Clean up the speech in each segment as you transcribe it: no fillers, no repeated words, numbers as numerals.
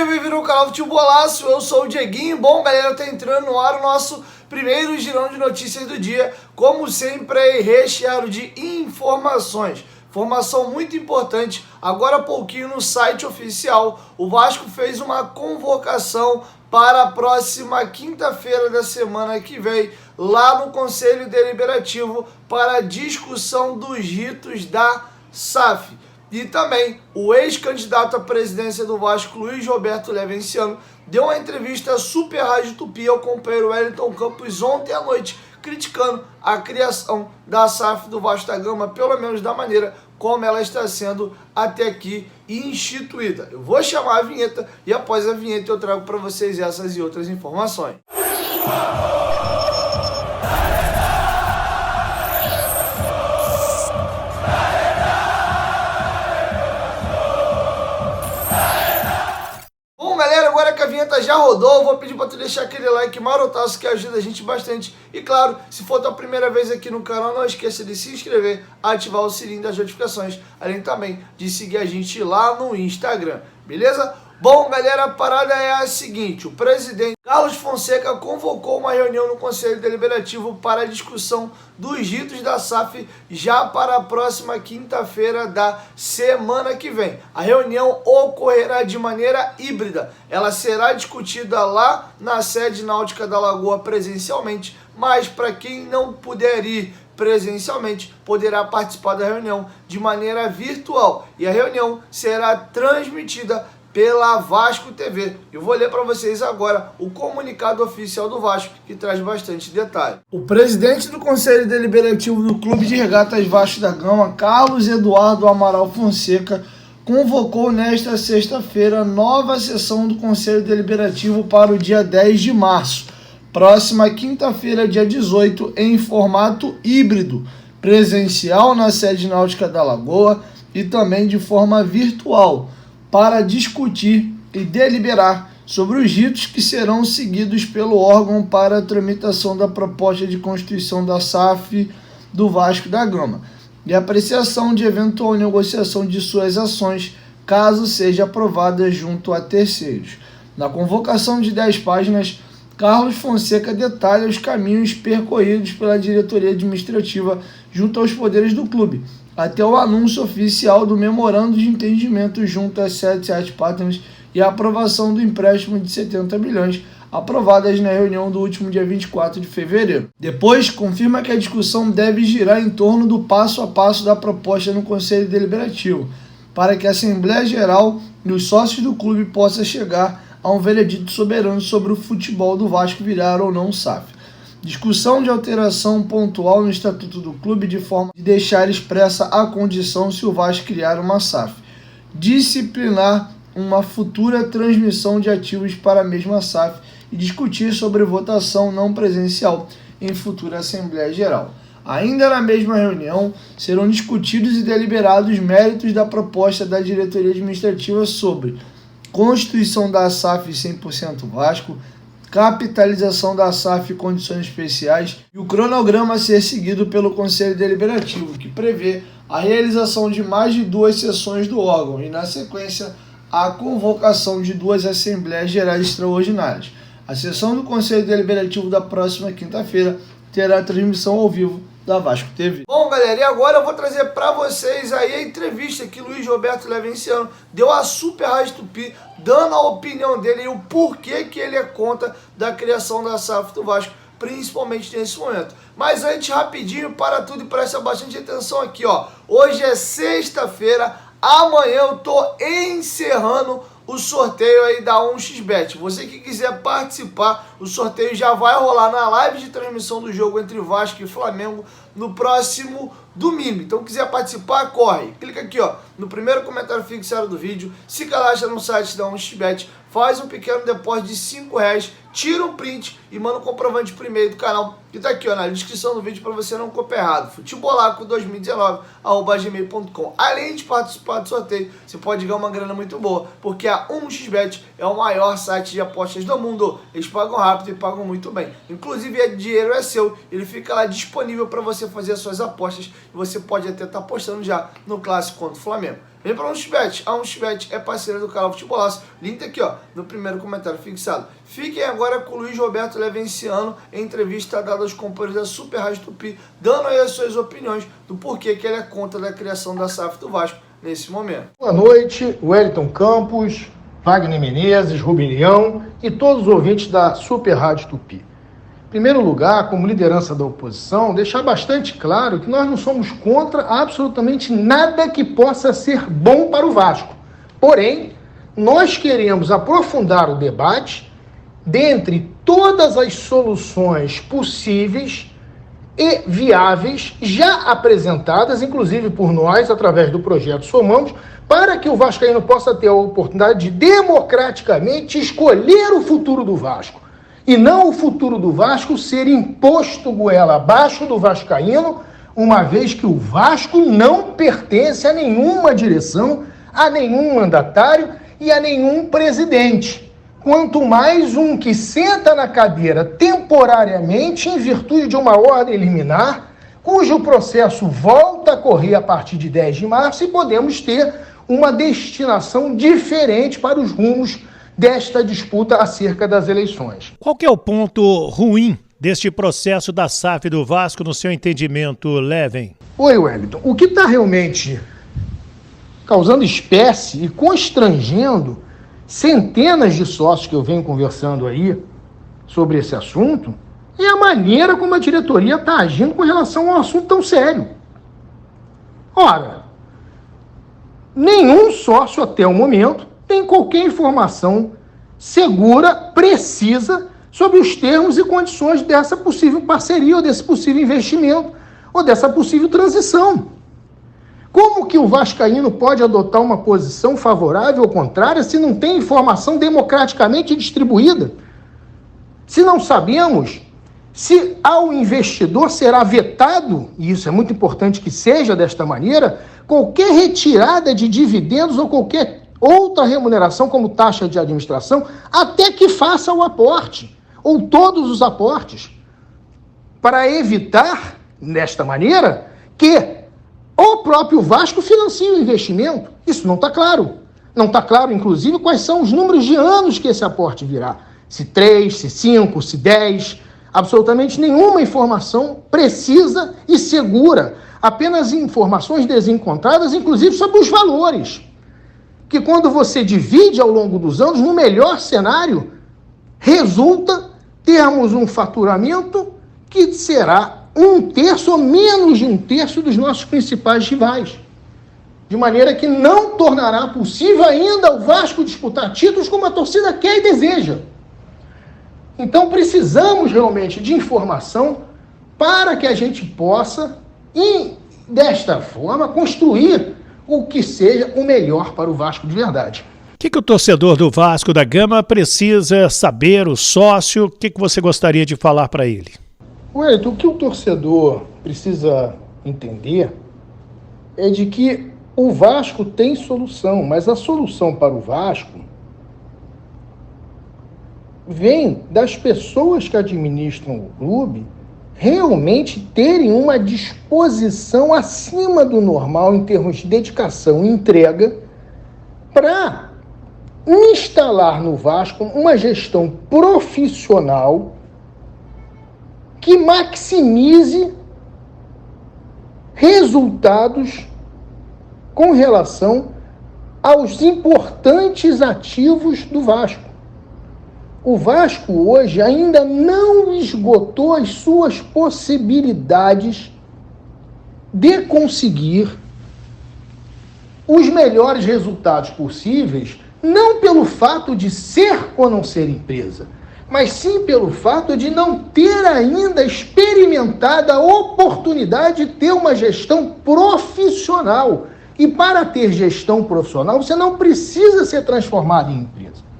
Seja bem-vindo ao canal Futebolaço, eu sou o Dieguinho. Bom, galera, tá entrando no ar o nosso primeiro girão de notícias do dia, como sempre é recheado de informações. Informação muito importante, agora há pouquinho no site oficial, o Vasco fez uma convocação para a próxima quinta-feira da semana que vem, lá no Conselho Deliberativo, para a discussão dos ritos da SAF. E também o ex-candidato à presidência do Vasco, Luiz Roberto Levenciano, deu uma entrevista à Super Rádio Tupi ao companheiro Wellington Campos ontem à noite, criticando a criação da SAF do Vasco da Gama, pelo menos da maneira como ela está sendo até aqui instituída. Eu vou chamar a vinheta e após a vinheta eu trago para vocês essas e outras informações. Agora que a vinheta já rodou, eu vou pedir para tu deixar aquele like marotaço que ajuda a gente bastante. E claro, se for tua primeira vez aqui no canal, não esqueça de se inscrever, ativar o sininho das notificações, além também de seguir a gente lá no Instagram, beleza? Bom, galera, a parada é a seguinte: o presidente Carlos Fonseca convocou uma reunião no Conselho Deliberativo para a discussão dos ritos da SAF já para a próxima quinta-feira da semana que vem. A reunião ocorrerá de maneira híbrida. Ela será discutida lá na sede náutica da Lagoa presencialmente, mas para quem não puder ir presencialmente, poderá participar da reunião de maneira virtual. E a reunião será transmitida pela Vasco TV. Eu vou ler para vocês agora o comunicado oficial do Vasco, que traz bastante detalhe. O presidente do Conselho Deliberativo do Clube de Regatas Vasco da Gama, Carlos Eduardo Amaral Fonseca, convocou nesta sexta-feira nova sessão do Conselho Deliberativo para o dia 10 de março, próxima quinta-feira, dia 18, em formato híbrido, presencial na sede náutica da Lagoa e também de forma virtual, para discutir e deliberar sobre os ritos que serão seguidos pelo órgão para a tramitação da proposta de constituição da SAF do Vasco da Gama e apreciação de eventual negociação de suas ações, caso seja aprovada junto a terceiros. Na convocação de 10 páginas, Carlos Fonseca detalha os caminhos percorridos pela diretoria administrativa junto aos poderes do clube, até o anúncio oficial do memorando de entendimento junto às 7 partners e a aprovação do empréstimo de 70 milhões, aprovadas na reunião do último dia 24 de fevereiro. Depois, confirma que a discussão deve girar em torno do passo a passo da proposta no Conselho Deliberativo, para que a Assembleia Geral e os sócios do clube possam chegar a um veredito soberano sobre o futebol do Vasco virar ou não SAF. Discussão de alteração pontual no Estatuto do Clube de forma de deixar expressa a condição se o Vasco criar uma SAF. Disciplinar uma futura transmissão de ativos para a mesma SAF e discutir sobre votação não presencial em futura Assembleia Geral. Ainda na mesma reunião, serão discutidos e deliberados méritos da proposta da diretoria administrativa sobre constituição da SAF 100% Vasco, capitalização da SAF e condições especiais e o cronograma a ser seguido pelo Conselho Deliberativo, que prevê a realização de mais de 2 sessões do órgão e, na sequência, a convocação de 2 Assembleias Gerais Extraordinárias. A sessão do Conselho Deliberativo da próxima quinta-feira terá transmissão ao vivo da Vasco TV. Bom, galera, e agora eu vou trazer para vocês aí a entrevista que Luiz Roberto Levenciano deu à Super Rádio Tupi, dando a opinião dele e o porquê que ele é contra da criação da SAF do Vasco, principalmente nesse momento. Mas antes, rapidinho, para tudo e presta bastante atenção aqui, ó. Hoje é sexta-feira, amanhã eu tô encerrando o sorteio aí da 1xBet. Você que quiser participar, o sorteio já vai rolar na live de transmissão do jogo entre Vasco e Flamengo no próximo domingo. Então, quiser participar, corre. Clica aqui, ó, no primeiro comentário fixado do vídeo, se cadastra no site da 1xBet, faz um pequeno depósito de R$5, tira um print e manda um comprovante por e-mail do canal, que tá aqui, ó, na descrição do vídeo para você não copiar errado. Futebolaco2019@gmail.com. Além de participar do sorteio, você pode ganhar uma grana muito boa, porque a 1xBet é o maior site de apostas do mundo. Eles pagam rápido e pagam muito bem. Inclusive, o dinheiro é seu, ele fica lá disponível para você fazer as suas apostas e você pode até estar apostando já no clássico contra o Flamengo. Vem para a 1xBet. A 1xBet é parceira do canal Futebolaço. Link tá aqui, ó, no primeiro comentário fixado. Fiquem agora com o Luiz Roberto Levenciano em entrevista dada aos companheiros da Super Rádio Tupi, dando aí as suas opiniões do porquê que ele é contra da criação da SAF do Vasco nesse momento. Boa noite, Wellington Campos, Wagner Menezes, Rubinho e todos os ouvintes da Super Rádio Tupi. Em primeiro lugar, como liderança da oposição, deixar bastante claro que nós não somos contra absolutamente nada que possa ser bom para o Vasco. Porém, nós queremos aprofundar o debate dentre todas as soluções possíveis e viáveis, já apresentadas, inclusive por nós, através do projeto Somamos, para que o vascaíno possa ter a oportunidade de democraticamente escolher o futuro do Vasco. E não o futuro do Vasco ser imposto goela abaixo do vascaíno, uma vez que o Vasco não pertence a nenhuma direção, a nenhum mandatário e a nenhum presidente. Quanto mais um que senta na cadeira temporariamente em virtude de uma ordem liminar, cujo processo volta a correr a partir de 10 de março e podemos ter uma destinação diferente para os rumos desta disputa acerca das eleições. Qual que é o ponto ruim deste processo da SAF do Vasco, no seu entendimento, Leven? Oi, Wellington. O que está realmente causando espécie e constrangendo centenas de sócios que eu venho conversando aí sobre esse assunto é a maneira como a diretoria está agindo com relação a um assunto tão sério. Ora, nenhum sócio até o momento tem qualquer informação segura, precisa, sobre os termos e condições dessa possível parceria, ou desse possível investimento, ou dessa possível transição. Como que o vascaíno pode adotar uma posição favorável ou contrária se não tem informação democraticamente distribuída? Se não sabemos se ao investidor será vetado, e isso é muito importante que seja desta maneira, qualquer retirada de dividendos ou qualquer outra remuneração como taxa de administração, até que faça o aporte, ou todos os aportes, para evitar, desta maneira, que o próprio Vasco financie o investimento. Isso não está claro. Não está claro, inclusive, quais são os números de anos que esse aporte virá. Se 3, se 5, se 10, absolutamente nenhuma informação precisa e segura, apenas informações desencontradas, inclusive sobre os valores, que quando você divide ao longo dos anos, no melhor cenário, resulta termos um faturamento que será 1/3 ou menos de 1/3 dos nossos principais rivais. De maneira que não tornará possível ainda o Vasco disputar títulos como a torcida quer e deseja. Então precisamos realmente de informação para que a gente possa, e desta forma, construir o que seja o melhor para o Vasco de verdade. O que o torcedor do Vasco da Gama precisa saber, o sócio? O que você gostaria de falar para ele? Wellington, o que o torcedor precisa entender é de que o Vasco tem solução, mas a solução para o Vasco vem das pessoas que administram o clube realmente terem uma disposição acima do normal em termos de dedicação e entrega para instalar no Vasco uma gestão profissional que maximize resultados com relação aos importantes ativos do Vasco. O Vasco hoje ainda não esgotou as suas possibilidades de conseguir os melhores resultados possíveis, não pelo fato de ser ou não ser empresa, mas sim pelo fato de não ter ainda experimentado a oportunidade de ter uma gestão profissional. E para ter gestão profissional, você não precisa ser transformado em empresa.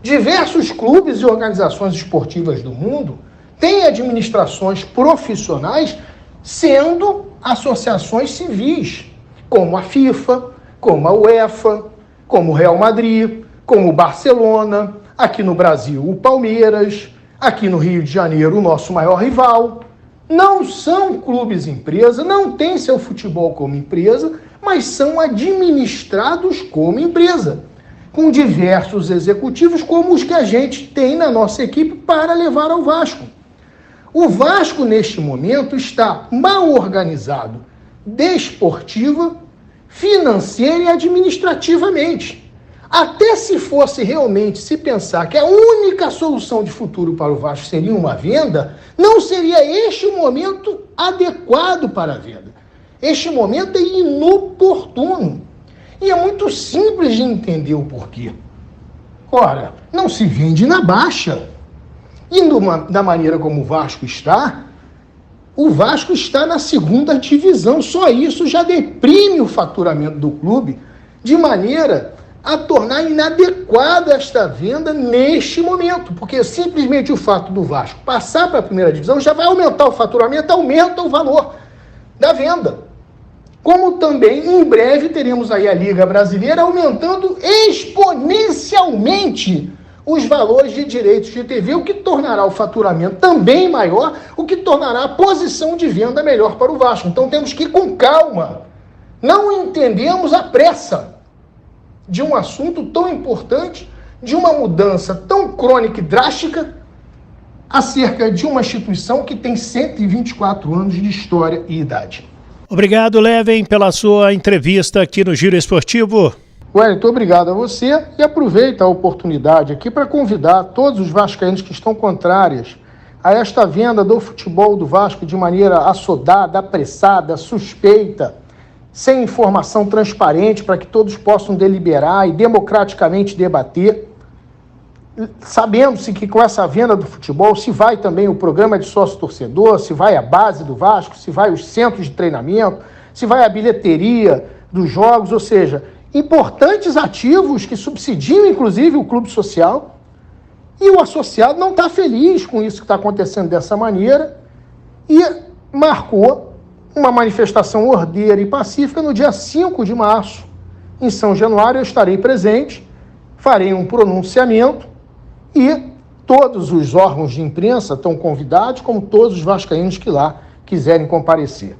Diversos clubes e organizações esportivas do mundo têm administrações profissionais sendo associações civis, como a FIFA, como a UEFA, como o Real Madrid, como o Barcelona, aqui no Brasil o Palmeiras, aqui no Rio de Janeiro o nosso maior rival. Não são clubes empresa, não têm seu futebol como empresa, mas são administrados como empresa, com diversos executivos como os que a gente tem na nossa equipe para levar ao Vasco. O Vasco, neste momento, está mal organizado, desportiva, financeira e administrativamente. Até se fosse realmente se pensar que a única solução de futuro para o Vasco seria uma venda, não seria este o momento adequado para a venda. Este momento é inoportuno. E é muito simples de entender o porquê. Ora, não se vende na baixa. E da maneira como o Vasco está na segunda divisão. Só isso já deprime o faturamento do clube de maneira a tornar inadequada esta venda neste momento. Porque simplesmente o fato do Vasco passar para a primeira divisão já vai aumentar o faturamento, aumenta o valor da venda. Como também, em breve, teremos aí a Liga Brasileira aumentando exponencialmente os valores de direitos de TV, o que tornará o faturamento também maior, o que tornará a posição de venda melhor para o Vasco. Então temos que ir com calma. Não entendemos a pressa de um assunto tão importante, de uma mudança tão crônica e drástica, acerca de uma instituição que tem 124 anos de história e idade. Obrigado, Leven, pela sua entrevista aqui no Giro Esportivo. Wellington, obrigado a você e aproveita a oportunidade aqui para convidar todos os vascaínos que estão contrários a esta venda do futebol do Vasco de maneira assodada, apressada, suspeita, sem informação transparente para que todos possam deliberar e democraticamente debater, sabendo-se que com essa venda do futebol se vai também o programa de sócio-torcedor, se vai a base do Vasco, se vai os centros de treinamento, se vai a bilheteria dos jogos, ou seja, importantes ativos que subsidiam inclusive o clube social, e o associado não está feliz com isso que está acontecendo dessa maneira e marcou uma manifestação ordeira e pacífica no dia 5 de março. Em São Januário eu estarei presente, farei um pronunciamento e todos os órgãos de imprensa estão convidados, como todos os vascaínos que lá quiserem comparecer.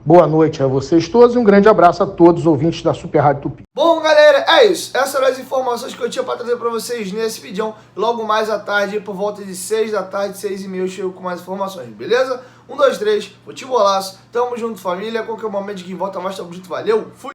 Boa noite a vocês todos e um grande abraço a todos os ouvintes da Super Rádio Tupi. Bom, galera, é isso. Essas eram as informações que eu tinha para trazer para vocês nesse vídeo. Logo mais à tarde, por volta de 6 da tarde, 6h30, eu chego com mais informações, beleza? 1, 2, 3, futebolaço. Tamo junto, família. Qualquer momento de que volta mais, tamo junto. Valeu, fui!